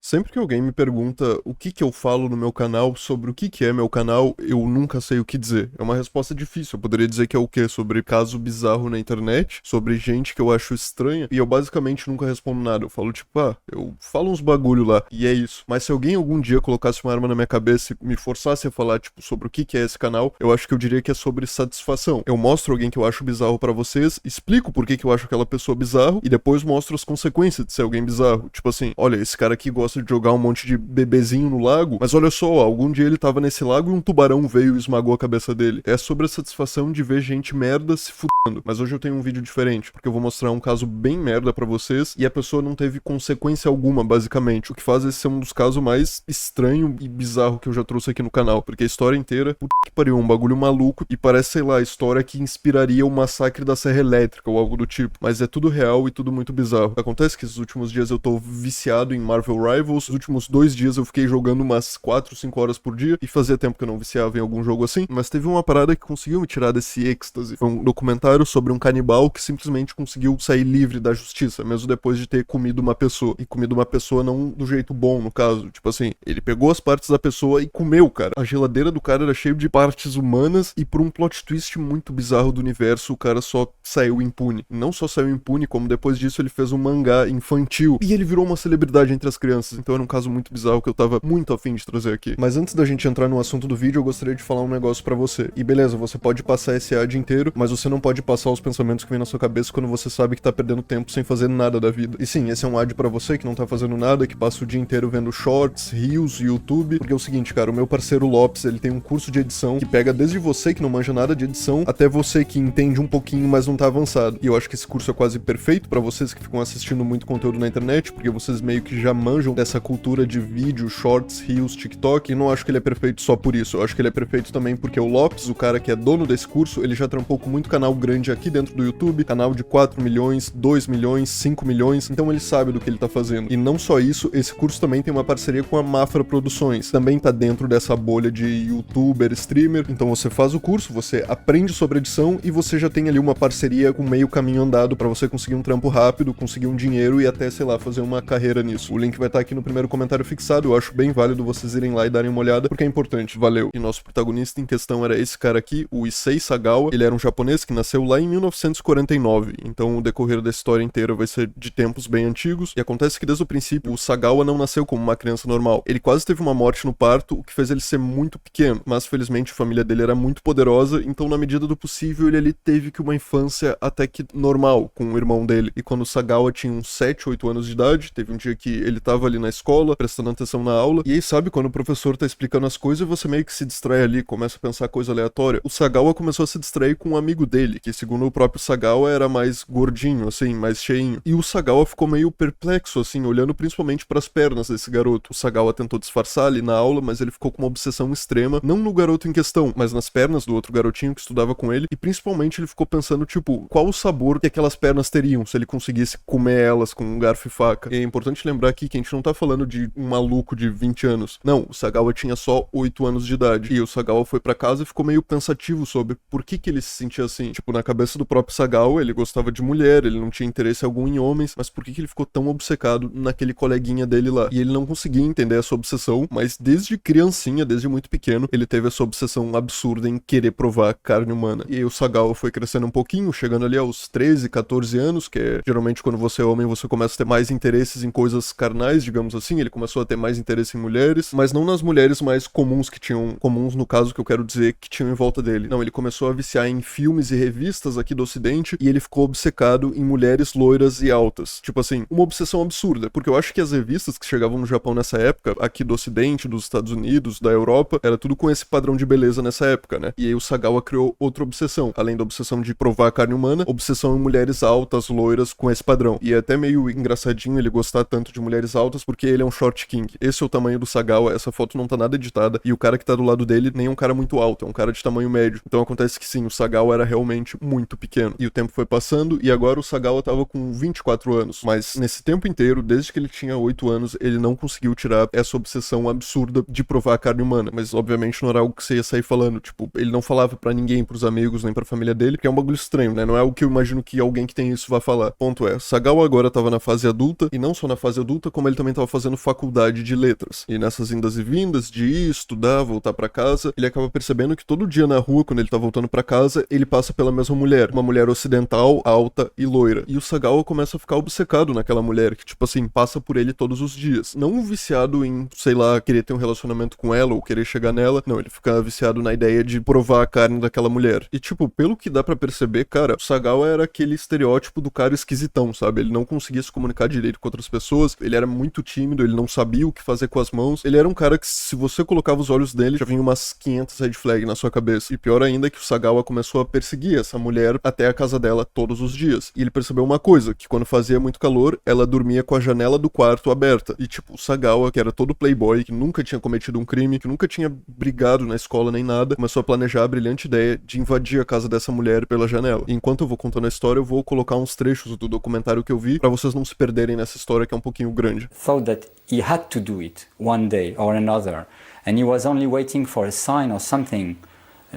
Sempre que alguém me pergunta o que eu falo no meu canal, sobre o que é meu canal, eu nunca sei o que dizer. É uma resposta difícil. Eu poderia dizer que é o quê? Sobre caso bizarro na internet, sobre gente que eu acho estranha, e eu basicamente nunca respondo nada. Eu falo tipo, eu falo uns bagulho lá, e é isso. Mas se alguém algum dia colocasse uma arma na minha cabeça e me forçasse a falar, tipo, sobre o que é esse canal, eu acho que eu diria que é sobre satisfação. Eu mostro alguém que eu acho bizarro pra vocês, explico por que eu acho aquela pessoa bizarro, e depois mostro as consequências de ser alguém bizarro. Tipo assim, olha, esse cara aqui gosta de jogar um monte de bebezinho no lago, mas olha só, algum dia ele tava nesse lago e um tubarão veio e esmagou a cabeça dele. É sobre a satisfação de ver gente merda se fudendo. Mas hoje eu tenho um vídeo diferente, porque eu vou mostrar um caso bem merda pra vocês e a pessoa não teve consequência alguma, basicamente. O que faz esse ser um dos casos mais estranho e bizarro que eu já trouxe aqui no canal, porque a história inteira, puta que pariu, um bagulho maluco e parece, sei lá, a história que inspiraria o massacre da Serra Elétrica ou algo do tipo. Mas é tudo real e tudo muito bizarro. Acontece que esses últimos dias eu tô viciado em Marvel Rivals. Os últimos 2 dias eu fiquei jogando umas 4, 5 horas por dia, e fazia tempo que eu não viciava em algum jogo assim, mas teve uma parada que conseguiu me tirar desse êxtase. Foi um documentário sobre um canibal que simplesmente conseguiu sair livre da justiça, mesmo depois de ter comido uma pessoa. E comido uma pessoa não do jeito bom, no caso. Tipo assim, ele pegou as partes da pessoa e comeu, cara. A geladeira do cara era cheia de partes humanas, e por um plot twist muito bizarro do universo, o cara só saiu impune. Não só saiu impune, como depois disso ele fez um mangá infantil, e ele virou uma celebridade entre as crianças. Então era um caso muito bizarro que eu tava muito afim de trazer aqui. Mas antes da gente entrar no assunto do vídeo, eu gostaria de falar um negócio pra você. E beleza, você pode passar esse ad inteiro, mas você não pode passar os pensamentos que vem na sua cabeça quando você sabe que tá perdendo tempo sem fazer nada da vida. E sim, esse é um ad pra você que não tá fazendo nada, que passa o dia inteiro vendo shorts, reels, YouTube. Porque é o seguinte, cara, o meu parceiro Lopes, ele tem um curso de edição que pega desde você que não manja nada de edição, até você que entende um pouquinho, mas não tá avançado. E eu acho que esse curso é quase perfeito pra vocês que ficam assistindo muito conteúdo na internet, porque vocês meio que já manjam dessa cultura de vídeo, shorts, reels, TikTok, e não acho que ele é perfeito só por isso. Eu acho que ele é perfeito também porque o Lopes, o cara que é dono desse curso, ele já trampou com muito canal grande aqui dentro do YouTube, canal de 4 milhões, 2 milhões, 5 milhões, então ele sabe do que ele tá fazendo. E não só isso, esse curso também tem uma parceria com a Mafra Produções, também tá dentro dessa bolha de youtuber, streamer, então você faz o curso, você aprende sobre edição e você já tem ali uma parceria com meio caminho andado pra você conseguir um trampo rápido, conseguir um dinheiro e até, sei lá, fazer uma carreira nisso. O link vai estar aqui no primeiro comentário fixado, eu acho bem válido vocês irem lá e darem uma olhada, porque é importante, valeu. E nosso protagonista em questão era esse cara aqui, o Issei Sagawa. Ele era um japonês que nasceu lá em 1949, então o decorrer da história inteira vai ser de tempos bem antigos, e acontece que desde o princípio o Sagawa não nasceu como uma criança normal. Ele quase teve uma morte no parto, o que fez ele ser muito pequeno, mas felizmente a família dele era muito poderosa, então na medida do possível ele ali teve que uma infância até que normal com o irmão dele. E quando o Sagawa tinha uns 7, 8 anos de idade, teve um dia que ele tava ali na escola, prestando atenção na aula, e aí sabe quando o professor tá explicando as coisas e você meio que se distrai ali, começa a pensar coisa aleatória. O Sagawa começou a se distrair com um amigo dele, que segundo o próprio Sagawa era mais gordinho, assim, mais cheinho. E o Sagawa ficou meio perplexo, assim, olhando principalmente pras pernas desse garoto. O Sagawa tentou disfarçar ali na aula, mas ele ficou com uma obsessão extrema, não no garoto em questão, mas nas pernas do outro garotinho que estudava com ele, e principalmente ele ficou pensando, tipo, qual o sabor que aquelas pernas teriam se ele conseguisse comer elas com um garfo e faca. E é importante lembrar aqui que a gente não tá falando de um maluco de 20 anos. Não, o Sagawa tinha só 8 anos de idade. E o Sagawa foi pra casa e ficou meio pensativo sobre por que ele se sentia assim. Tipo, na cabeça do próprio Sagawa, ele gostava de mulher, ele não tinha interesse algum em homens, mas por que ele ficou tão obcecado naquele coleguinha dele lá? E ele não conseguia entender essa obsessão, mas desde criancinha, desde muito pequeno, ele teve essa obsessão absurda em querer provar carne humana. E aí o Sagawa foi crescendo um pouquinho, chegando ali aos 13, 14 anos, que é geralmente quando você é homem, você começa a ter mais interesses em coisas carnais, digamos assim. Ele começou a ter mais interesse em mulheres, mas não nas mulheres mais comuns que tinham, comuns no caso que eu quero dizer, que tinham em volta dele. Não, ele começou a viciar em filmes e revistas aqui do Ocidente, e ele ficou obcecado em mulheres loiras e altas. Tipo assim, uma obsessão absurda, porque eu acho que as revistas que chegavam no Japão nessa época, aqui do Ocidente, dos Estados Unidos, da Europa, era tudo com esse padrão de beleza nessa época, né? E aí o Sagawa criou outra obsessão, além da obsessão de provar a carne humana, obsessão em mulheres altas, loiras, com esse padrão. E é até meio engraçadinho ele gostar tanto de mulheres altas, porque ele é um short king. Esse é o tamanho do Sagawa, essa foto não tá nada editada, e o cara que tá do lado dele nem é um cara muito alto, é um cara de tamanho médio. Então acontece que sim, o Sagawa era realmente muito pequeno. E o tempo foi passando, e agora o Sagawa tava com 24 anos. Mas nesse tempo inteiro, desde que ele tinha 8 anos, ele não conseguiu tirar essa obsessão absurda de provar a carne humana. Mas obviamente não era algo que você ia sair falando, tipo, ele não falava pra ninguém, pros amigos, nem pra família dele, porque é um bagulho estranho, né? Não é algo que eu imagino que alguém que tem isso vá falar. Ponto é, Sagawa agora tava na fase adulta, e não só na fase adulta, como ele também tava tava fazendo faculdade de letras. E nessas indas e vindas, de ir, estudar, voltar pra casa, ele acaba percebendo que todo dia na rua, quando ele tá voltando pra casa, ele passa pela mesma mulher. Uma mulher ocidental, alta e loira. E o Sagawa começa a ficar obcecado naquela mulher, que, tipo assim, passa por ele todos os dias. Não viciado em, sei lá, querer ter um relacionamento com ela ou querer chegar nela. Não, ele fica viciado na ideia de provar a carne daquela mulher. E, tipo, pelo que dá pra perceber, cara, o Sagawa era aquele estereótipo do cara esquisitão, sabe? Ele não conseguia se comunicar direito com outras pessoas, ele era muito tímido, ele não sabia o que fazer com as mãos. Ele era um cara que, se você colocava os olhos dele, já vinha umas 500 red flag na sua cabeça. E pior ainda é que o Sagawa começou a perseguir essa mulher até a casa dela todos os dias. E ele percebeu uma coisa, que quando fazia muito calor, ela dormia com a janela do quarto aberta. E, tipo, o Sagawa, que era todo playboy, que nunca tinha cometido um crime, que nunca tinha brigado na escola nem nada, começou a planejar a brilhante ideia de invadir a casa dessa mulher pela janela. E enquanto eu vou contando a história, eu vou colocar uns trechos do documentário que eu vi, pra vocês não se perderem nessa história que é um pouquinho grande. Thought that he had to do it one day or another, and he was only waiting for a sign or something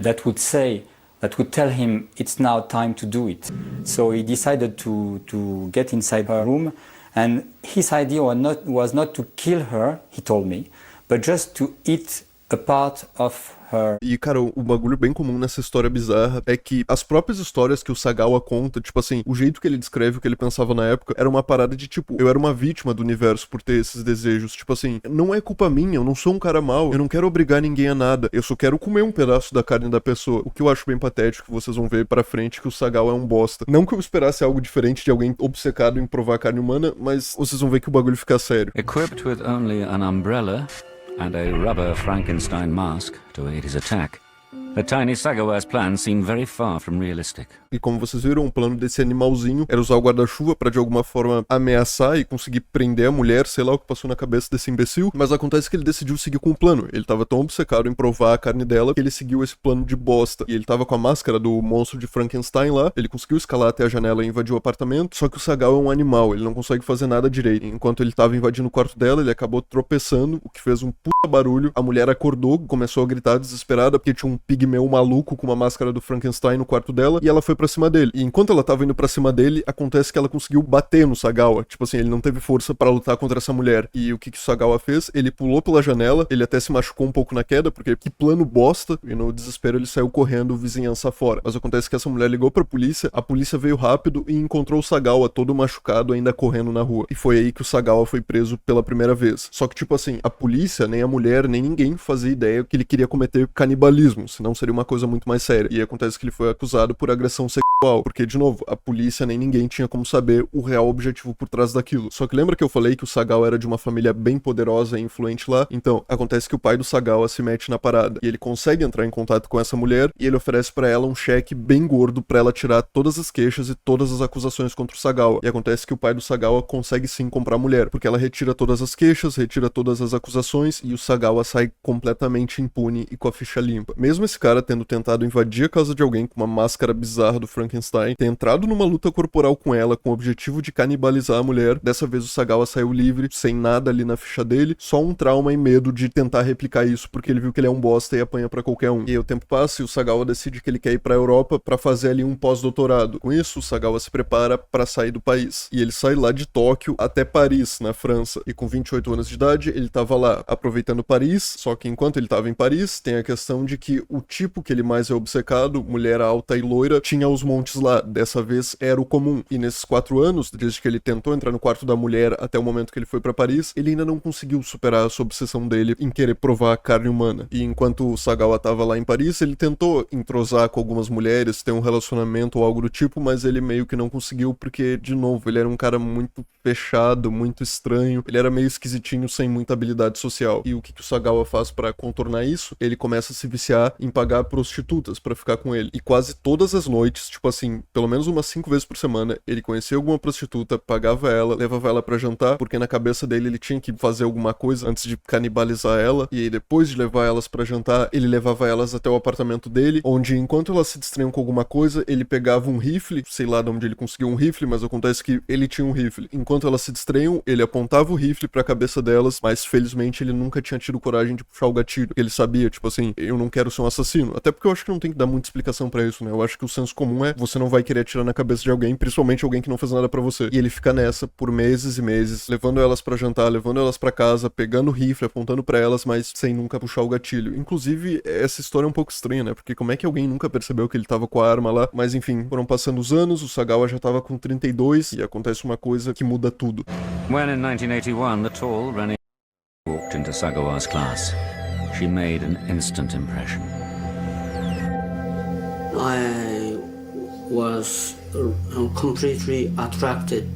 that would tell him it's now time to do it. So he decided to get inside her room, and his idea was not to kill her, he told me, but just to eat a part of her. E, cara, o bagulho bem comum nessa história bizarra é que as próprias histórias que o Sagawa conta, tipo assim, o jeito que ele descreve o que ele pensava na época era uma parada de, tipo, eu era uma vítima do universo por ter esses desejos. Tipo assim, não é culpa minha, eu não sou um cara mau, eu não quero obrigar ninguém a nada, eu só quero comer um pedaço da carne da pessoa. O que eu acho bem patético, vocês vão ver pra frente que o Sagawa é um bosta. Não que eu esperasse algo diferente de alguém obcecado em provar carne humana, mas vocês vão ver que o bagulho fica sério. Equipped with only an umbrella and a rubber Frankenstein mask to aid his attack, the tiny Sagawa's plan seemed very far from realistic. E como vocês viram, o plano desse animalzinho era usar o guarda-chuva pra de alguma forma ameaçar e conseguir prender a mulher, sei lá o que passou na cabeça desse imbecil, mas acontece que ele decidiu seguir com o plano. Ele tava tão obcecado em provar a carne dela que ele seguiu esse plano de bosta. E ele tava com a máscara do monstro de Frankenstein lá, ele conseguiu escalar até a janela e invadir o apartamento, só que o Sagawa é um animal, ele não consegue fazer nada direito. Enquanto ele tava invadindo o quarto dela, ele acabou tropeçando, o que fez um puta barulho. A mulher acordou, começou a gritar desesperada porque tinha um pigmeu maluco com uma máscara do Frankenstein no quarto dela, e ela foi pra cima dele. E enquanto ela tava indo pra cima dele, acontece que ela conseguiu bater no Sagawa. Tipo assim, ele não teve força pra lutar contra essa mulher. E o que o Sagawa fez? Ele pulou pela janela, ele até se machucou um pouco na queda, porque que plano bosta, e no desespero ele saiu correndo vizinhança fora. Mas acontece que essa mulher ligou pra polícia, a polícia veio rápido e encontrou o Sagawa todo machucado, ainda correndo na rua. E foi aí que o Sagawa foi preso pela primeira vez. Só que, tipo assim, a polícia, nem a mulher, nem ninguém fazia ideia que ele queria cometer canibalismo, senão seria uma coisa muito mais séria. E acontece que ele foi acusado por agressão sexual, porque, de novo, a polícia nem ninguém tinha como saber o real objetivo por trás daquilo. Só que lembra que eu falei que o Sagawa era de uma família bem poderosa e influente lá? Então, acontece que o pai do Sagawa se mete na parada, e ele consegue entrar em contato com essa mulher, e ele oferece pra ela um cheque bem gordo pra ela tirar todas as queixas e todas as acusações contra o Sagawa. E acontece que o pai do Sagawa consegue sim comprar a mulher, porque ela retira todas as queixas, retira todas as acusações, e o Sagawa sai completamente impune e com a ficha limpa. Mesmo esse cara tendo tentado invadir a casa de alguém com uma máscara bizarra do Frankenstein, ter entrado numa luta corporal com ela com o objetivo de canibalizar a mulher, dessa vez o Sagawa saiu livre, sem nada ali na ficha dele, só um trauma e medo de tentar replicar isso, porque ele viu que ele é um bosta e apanha pra qualquer um. E aí o tempo passa e o Sagawa decide que ele quer ir pra Europa pra fazer ali um pós-doutorado. Com isso, o Sagawa se prepara pra sair do país. E ele sai lá de Tóquio até Paris, na França. E com 28 anos de idade, ele tava lá aproveitando Paris, só que enquanto ele tava em Paris, tem a questão de que o tipo que ele mais é obcecado, mulher alta e loira, tinha os montes lá. Dessa vez era o comum. E nesses 4 anos, desde que ele tentou entrar no quarto da mulher até o momento que ele foi pra Paris, ele ainda não conseguiu superar essa obsessão dele em querer provar a carne humana. E enquanto o Sagawa tava lá em Paris, ele tentou entrosar com algumas mulheres, ter um relacionamento ou algo do tipo, mas ele meio que não conseguiu porque, de novo, ele era um cara muito fechado, muito estranho, ele era meio esquisitinho, sem muita habilidade social. E o que o Sagawa faz pra contornar isso? Ele começa a se viciar em pagar prostitutas pra ficar com ele. E quase todas as noites, tipo assim, pelo menos umas 5 vezes por semana, ele conhecia alguma prostituta, pagava ela, levava ela pra jantar, porque na cabeça dele ele tinha que fazer alguma coisa antes de canibalizar ela, e aí depois de levar elas pra jantar, ele levava elas até o apartamento dele, onde enquanto elas se distraíam com alguma coisa, ele pegava um rifle, sei lá de onde ele conseguiu um rifle, mas acontece que ele tinha um rifle. Enquanto elas se distraíam, ele apontava o rifle pra cabeça delas, mas felizmente ele nunca tinha tido coragem de puxar o gatilho, porque ele sabia, tipo assim, eu não quero ser um assassino. Até porque eu acho que não tem que dar muita explicação pra isso, né? Eu acho que o senso comum né? Você não vai querer atirar na cabeça de alguém, principalmente alguém que não fez nada pra você. E ele fica nessa por meses e meses, levando elas pra jantar, levando elas pra casa, pegando o rifle, apontando pra elas, mas sem nunca puxar o gatilho. Inclusive, essa história é um pouco estranha, né? Porque como é que alguém nunca percebeu que ele tava com a arma lá? Mas enfim, foram passando os anos, o Sagawa já tava com 32 e acontece uma coisa que muda tudo. When in 1981 the tall Renée walked into Sagawa's class, she made an instant impression. I was completely attracted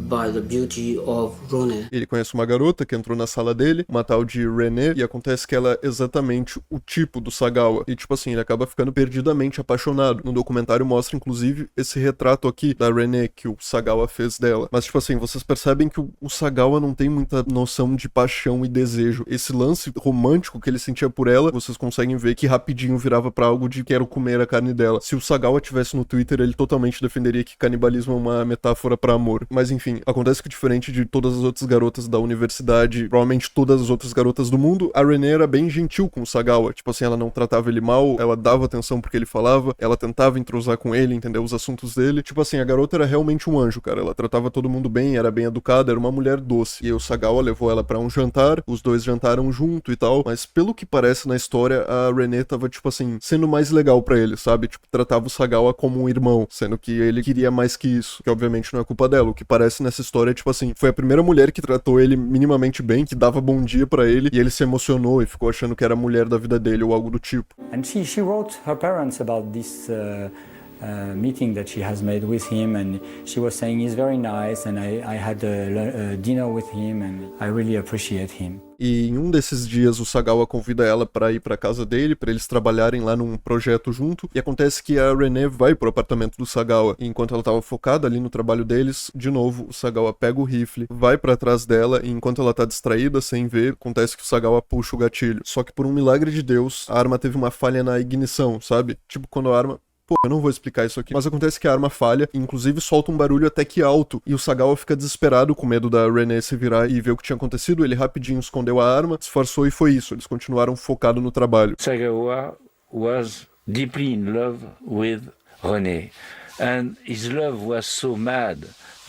by the beauty of Renée. Ele conhece uma garota que entrou na sala dele, uma tal de Renée, e acontece que ela é exatamente o tipo do Sagawa. E tipo assim, ele acaba ficando perdidamente apaixonado. No documentário mostra, inclusive, esse retrato aqui da Renée que o Sagawa fez dela. Mas tipo assim, vocês percebem que o Sagawa não tem muita noção de paixão e desejo. Esse lance romântico que ele sentia por ela, vocês conseguem ver que rapidinho virava pra algo de quero comer a carne dela. Se o Sagawa tivesse no Twitter, ele totalmente defenderia que canibalismo é uma metáfora pra amor. Mas enfim, acontece que diferente de todas as outras garotas da universidade, provavelmente todas as outras garotas do mundo, a Renée era bem gentil com o Sagawa. Tipo assim, ela não tratava ele mal, ela dava atenção porque ele falava, ela tentava entrosar com ele, entendeu? Os assuntos dele. Tipo assim, a garota era realmente um anjo, cara. Ela tratava todo mundo bem, era bem educada, era uma mulher doce. E aí o Sagawa levou ela pra um jantar, os dois jantaram junto e tal, mas pelo que parece na história, a Renée tava, tipo assim, sendo mais legal pra ele, sabe? Tipo, tratava o Sagawa como um irmão, sendo que ele queria mais que isso, que obviamente não é culpa dela. O que parece nessa história, tipo assim, foi a primeira mulher que tratou ele minimamente bem, que dava bom dia pra ele, e ele se emocionou e ficou achando que era a mulher da vida dele ou algo do tipo. And she wrote her parents about this meeting that she has made with him, and she was saying he's very nice, and I had a dinner with him, and I really appreciate him. E em um desses dias o Sagawa convida ela pra ir pra casa dele, pra eles trabalharem lá num projeto junto, e acontece que a Renée vai pro apartamento do Sagawa, e enquanto ela tava focada ali no trabalho deles, de novo o Sagawa pega o rifle, vai pra trás dela, e enquanto ela tá distraída, sem ver, acontece que o Sagawa puxa o gatilho. Só que por um milagre de Deus, a arma teve uma falha na ignição, sabe? Tipo quando a arma... Pô, eu não vou explicar isso aqui, mas acontece que a arma falha, e inclusive solta um barulho até que alto, e o Sagawa fica desesperado com medo da Renée se virar e ver o que tinha acontecido. Ele rapidinho escondeu a arma, disfarçou e foi isso. Eles continuaram focados no trabalho. Sagawa was deeply in love with Renée, and his love was so mad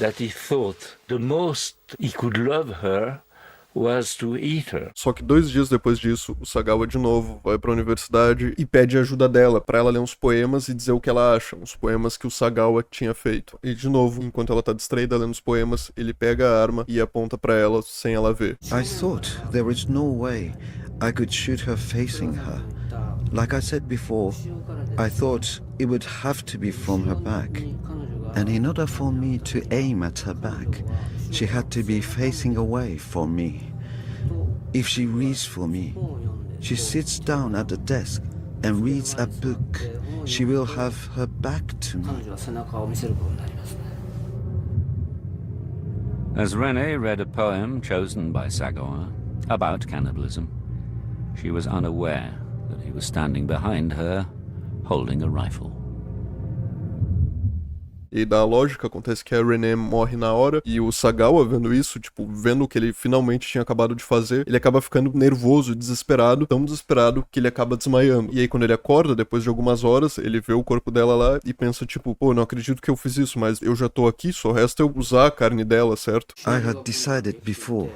that he thought the most he could love her was to eat her. Só que 2 dias depois disso, o Sagawa de novo vai pra universidade e pede ajuda dela pra ela ler uns poemas e dizer o que ela acha, uns poemas que o Sagawa tinha feito. E de novo, enquanto ela tá distraída lendo os poemas, ele pega a arma e aponta pra ela sem ela ver. I thought there is no way I could shoot her facing her. Like I said before, I thought it would have to be from her back. And in order for me to aim at her back, she had to be facing away from me. If she reads for me, she sits down at the desk and reads a book, she will have her back to me. As Renée read a poem chosen by Sagawa about cannibalism, she was unaware that he was standing behind her, holding a rifle. E da lógica, acontece que a Renée morre na hora, e o Sagawa, vendo isso, tipo, vendo o que ele finalmente tinha acabado de fazer, ele acaba ficando nervoso, desesperado, tão desesperado que ele acaba desmaiando. E aí quando ele acorda, depois de algumas horas, ele vê o corpo dela lá e pensa, tipo, pô, não acredito que eu fiz isso, mas eu já tô aqui, só resta eu usar a carne dela, certo? I had decided before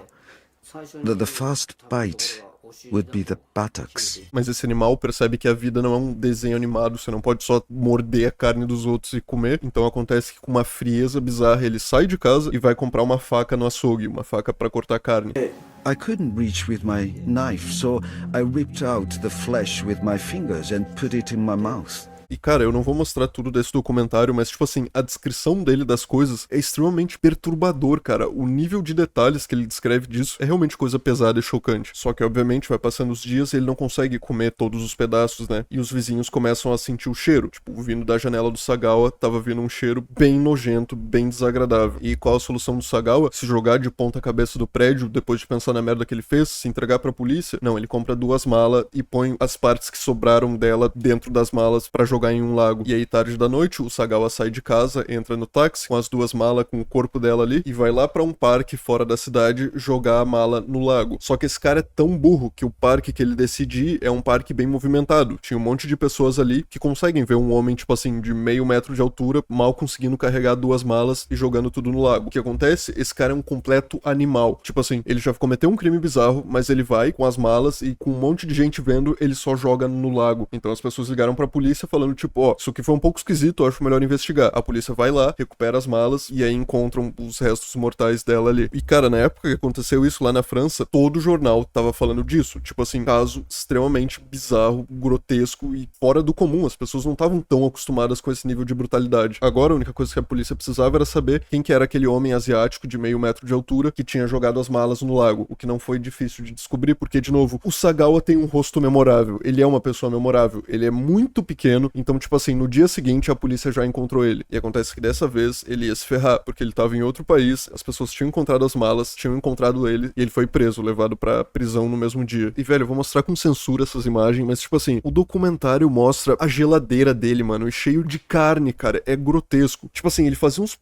that the first bite would be the buttocks. Mas esse animal percebe que a vida não é um desenho animado, você não pode só morder a carne dos outros e comer. Então acontece que com uma frieza bizarra ele sai de casa e vai comprar uma faca no açougue, uma faca pra cortar carne. I couldn't reach with my knife, so I ripped out the flesh with my fingers and put it in my mouth. E cara, eu não vou mostrar tudo desse documentário, mas tipo assim, a descrição dele das coisas é extremamente perturbador, cara. O nível de detalhes que ele descreve disso é realmente coisa pesada e chocante. Só que obviamente vai passando os dias e ele não consegue comer todos os pedaços, né? E os vizinhos começam a sentir o cheiro. Tipo, vindo da janela do Sagawa, tava vindo um cheiro bem nojento, bem desagradável. E qual a solução do Sagawa? Se jogar de ponta cabeça do prédio, depois de pensar na merda que ele fez, se entregar pra polícia? Não, ele compra 2 malas e põe as partes que sobraram dela dentro das malas pra jogar jogar em um lago. E aí, tarde da noite, o Sagawa sai de casa, entra no táxi com as 2 malas, com o corpo dela ali, e vai lá pra um parque fora da cidade jogar a mala no lago. Só que esse cara é tão burro que o parque que ele decide ir é um parque bem movimentado. Tinha um monte de pessoas ali que conseguem ver um homem, tipo assim, de meio metro de altura, mal conseguindo carregar 2 malas e jogando tudo no lago. O que acontece? Esse cara é um completo animal. Tipo assim, ele já cometeu um crime bizarro, mas ele vai com as malas e com um monte de gente vendo, ele só joga no lago. Então as pessoas ligaram pra polícia falando, tipo, ó, isso aqui foi um pouco esquisito, eu acho melhor investigar. A polícia vai lá, recupera as malas e aí encontram os restos mortais dela ali. E cara, na época que aconteceu isso lá na França, todo jornal tava falando disso. Tipo assim, caso extremamente bizarro, grotesco e fora do comum. As pessoas não estavam tão acostumadas com esse nível de brutalidade. Agora, a única coisa que a polícia precisava era saber quem que era aquele homem asiático de meio metro de altura que tinha jogado as malas no lago. O que não foi difícil de descobrir, porque, de novo, o Sagawa tem um rosto memorável. Ele é uma pessoa memorável. Ele é muito pequeno. Então, tipo assim, no dia seguinte, a polícia já encontrou ele. E acontece que dessa vez, ele ia se ferrar, porque ele tava em outro país, as pessoas tinham encontrado as malas, tinham encontrado ele, e ele foi preso, levado pra prisão no mesmo dia. E, velho, eu vou mostrar com censura essas imagens, mas, tipo assim, o documentário mostra a geladeira dele, mano, e cheio de carne, cara. É grotesco. Tipo assim, ele fazia uns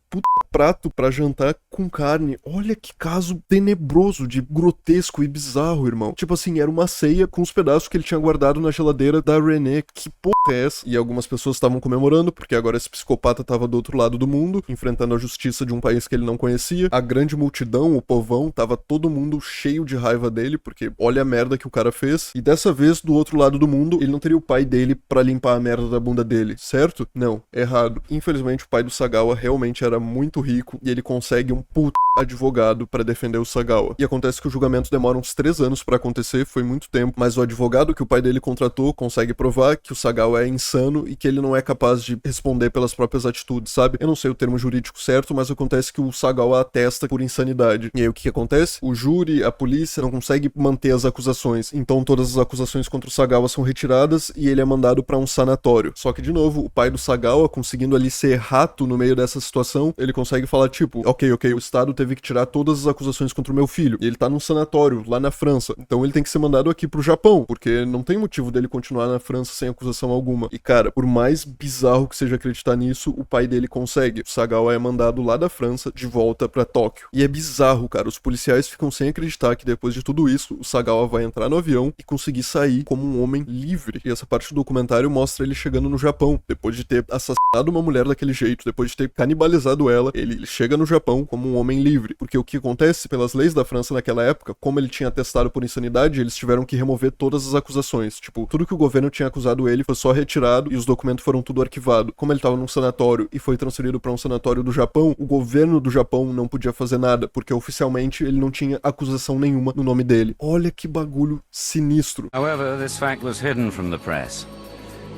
prato pra jantar com carne. Olha que caso tenebroso de grotesco e bizarro, irmão. Tipo assim, era uma ceia com os pedaços que ele tinha guardado na geladeira da Renée. Que porra é essa? E algumas pessoas estavam comemorando, porque agora esse psicopata tava do outro lado do mundo, enfrentando a justiça de um país que ele não conhecia. A grande multidão, o povão, tava todo mundo cheio de raiva dele, porque olha a merda que o cara fez. E dessa vez, do outro lado do mundo, ele não teria o pai dele pra limpar a merda da bunda dele, certo? Não, errado. Infelizmente, o pai do Sagawa realmente era muito rico e ele consegue um advogado pra defender o Sagawa. E acontece que o julgamento demora uns 3 anos pra acontecer, foi muito tempo, mas o advogado que o pai dele contratou consegue provar que o Sagawa é insano e que ele não é capaz de responder pelas próprias atitudes, sabe? Eu não sei o termo jurídico certo, mas acontece que o Sagawa atesta por insanidade. E aí o que acontece? O júri, a polícia não consegue manter as acusações, então todas as acusações contra o Sagawa são retiradas e ele é mandado pra um sanatório. Só que, de novo, o pai do Sagawa, conseguindo ali ser rato no meio dessa situação, ele consegue falar, tipo, ok, o Estado teve que tirar todas as acusações contra o meu filho. E ele tá num sanatório, lá na França. Então ele tem que ser mandado aqui pro Japão, porque não tem motivo dele continuar na França sem acusação alguma. E cara, por mais bizarro que seja acreditar nisso, o pai dele consegue. O Sagawa é mandado lá da França de volta pra Tóquio. E é bizarro, cara. Os policiais ficam sem acreditar que depois de tudo isso, o Sagawa vai entrar no avião e conseguir sair como um homem livre. E essa parte do documentário mostra ele chegando no Japão, depois de ter assassinado uma mulher daquele jeito, depois de ter canibalizado ela, ele chega no Japão como um homem livre. Porque o que acontece, pelas leis da França naquela época, como ele tinha atestado por insanidade, eles tiveram que remover todas as acusações. Tipo, tudo que o governo tinha acusado ele foi só retirado e os documentos foram tudo arquivado. Como ele tava num sanatório e foi transferido pra um sanatório do Japão, o governo do Japão não podia fazer nada, porque oficialmente ele não tinha acusação nenhuma no nome dele. Olha que bagulho sinistro. However, this fact was hidden from the press,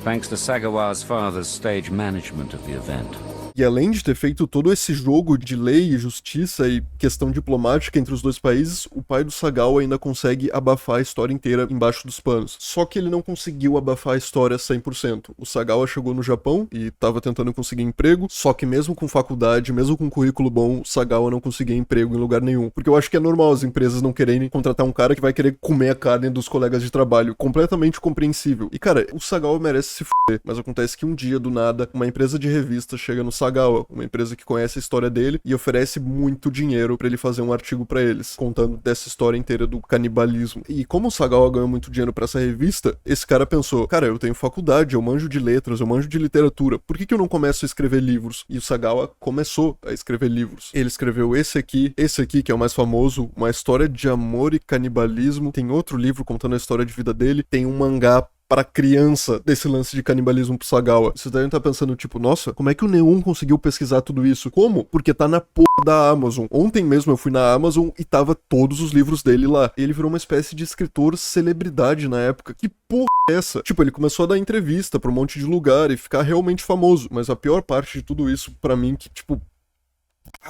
thanks to Sagawa's father's stage management of the event. E além de ter feito todo esse jogo de lei e justiça e questão diplomática entre os dois países, o pai do Sagawa ainda consegue abafar a história inteira embaixo dos panos. Só que ele não conseguiu abafar a história 100%. O Sagawa chegou no Japão e estava tentando conseguir emprego, só que mesmo com faculdade, mesmo com currículo bom, o Sagawa não conseguia emprego em lugar nenhum. Porque eu acho que é normal as empresas não quererem contratar um cara que vai querer comer a carne dos colegas de trabalho. Completamente compreensível. E cara, o Sagawa merece se fuder, mas acontece que um dia, do nada, uma empresa de revista chega no Sagawa, uma empresa que conhece a história dele e oferece muito dinheiro pra ele fazer um artigo pra eles, contando dessa história inteira do canibalismo. E como o Sagawa ganhou muito dinheiro pra essa revista, esse cara pensou, cara, eu tenho faculdade, eu manjo de letras, eu manjo de literatura, por que eu não começo a escrever livros? E o Sagawa começou a escrever livros. Ele escreveu esse aqui que é o mais famoso, uma história de amor e canibalismo. Tem outro livro contando a história de vida dele, tem um mangá para criança desse lance de canibalismo pro Sagawa. Vocês devem estar pensando, tipo, nossa, como é que o Neon conseguiu pesquisar tudo isso? Como? Porque tá na porra da Amazon. Ontem mesmo eu fui na Amazon e tava todos os livros dele lá. E ele virou uma espécie de escritor celebridade na época. Que porra é essa? Tipo, ele começou a dar entrevista pra um monte de lugar e ficar realmente famoso. Mas a pior parte de tudo isso, pra mim, que, tipo,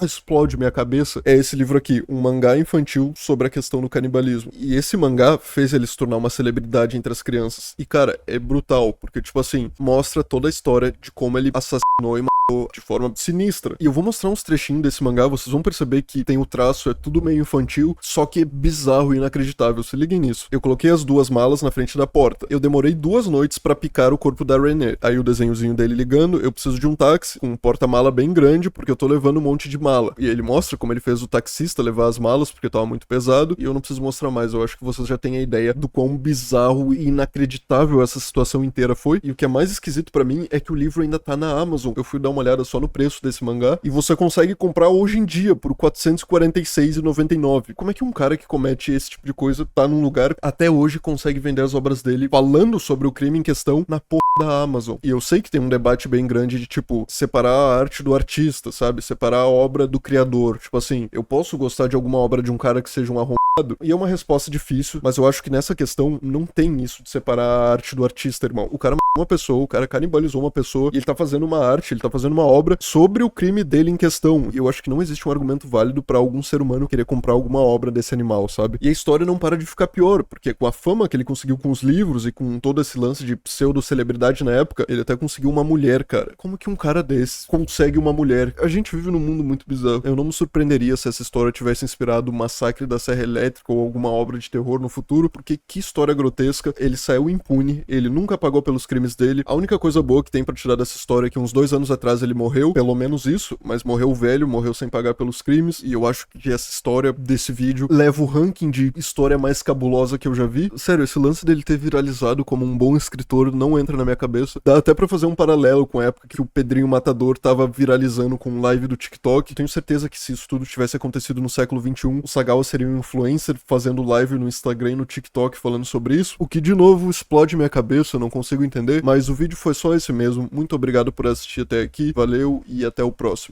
explode minha cabeça, é esse livro aqui, um mangá infantil sobre a questão do canibalismo. E esse mangá fez ele se tornar uma celebridade entre as crianças. E cara, é brutal, porque tipo assim, mostra toda a história de como ele assassinou e matou de forma sinistra. E eu vou mostrar uns trechinhos desse mangá, vocês vão perceber que tem o traço, é tudo meio infantil, só que é bizarro e inacreditável, se liguem nisso. Eu coloquei as 2 malas na frente da porta. Eu demorei 2 noites pra picar o corpo da Renée. Aí o desenhozinho dele ligando, eu preciso de um táxi com um porta-mala bem grande, porque eu tô levando um monte de mala. E ele mostra como ele fez o taxista levar as malas, porque tava muito pesado, e eu não preciso mostrar mais, eu acho que vocês já têm a ideia do quão bizarro e inacreditável essa situação inteira foi. E o que é mais esquisito pra mim é que o livro ainda tá na Amazon. Eu fui dar uma olhada só no preço desse mangá, e você consegue comprar hoje em dia por R$ 446,99. Como é que um cara que comete esse tipo de coisa tá num lugar, até hoje consegue vender as obras dele falando sobre o crime em questão na porra da Amazon? E eu sei que tem um debate bem grande de, tipo, separar a arte do artista, sabe? Separar a obra do criador. Tipo assim, eu posso gostar de alguma obra de um cara que seja um arrombado? E é uma resposta difícil, mas eu acho que nessa questão não tem isso de separar a arte do artista, irmão. O cara matou uma pessoa, o cara canibalizou uma pessoa, e ele tá fazendo uma arte, ele tá fazendo uma obra sobre o crime dele em questão. E eu acho que não existe um argumento válido pra algum ser humano querer comprar alguma obra desse animal, sabe? E a história não para de ficar pior, porque com a fama que ele conseguiu com os livros e com todo esse lance de pseudo-celebridade na época, ele até conseguiu uma mulher, cara. Como que um cara desse consegue uma mulher? A gente vive num mundo muito bizarro. Eu não me surpreenderia se essa história tivesse inspirado o Massacre da Serra Elétrica ou alguma obra de terror no futuro, porque que história grotesca. Ele saiu impune, ele nunca pagou pelos crimes dele. A única coisa boa que tem pra tirar dessa história é que uns 2 anos atrás ele morreu, pelo menos isso, mas morreu velho, morreu sem pagar pelos crimes, e eu acho que essa história desse vídeo leva o ranking de história mais cabulosa que eu já vi. Sério, esse lance dele ter viralizado como um bom escritor não entra na minha cabeça. Dá até pra fazer um paralelo com a época que o Pedrinho Matador tava viralizando com live do TikTok. Tenho certeza que se isso tudo tivesse acontecido no século XXI, o Sagawa seria um influencer fazendo live no Instagram e no TikTok falando sobre isso, o que de novo explode minha cabeça, eu não consigo entender, mas o vídeo foi só esse mesmo. Muito obrigado por assistir até aqui, valeu e até o próximo.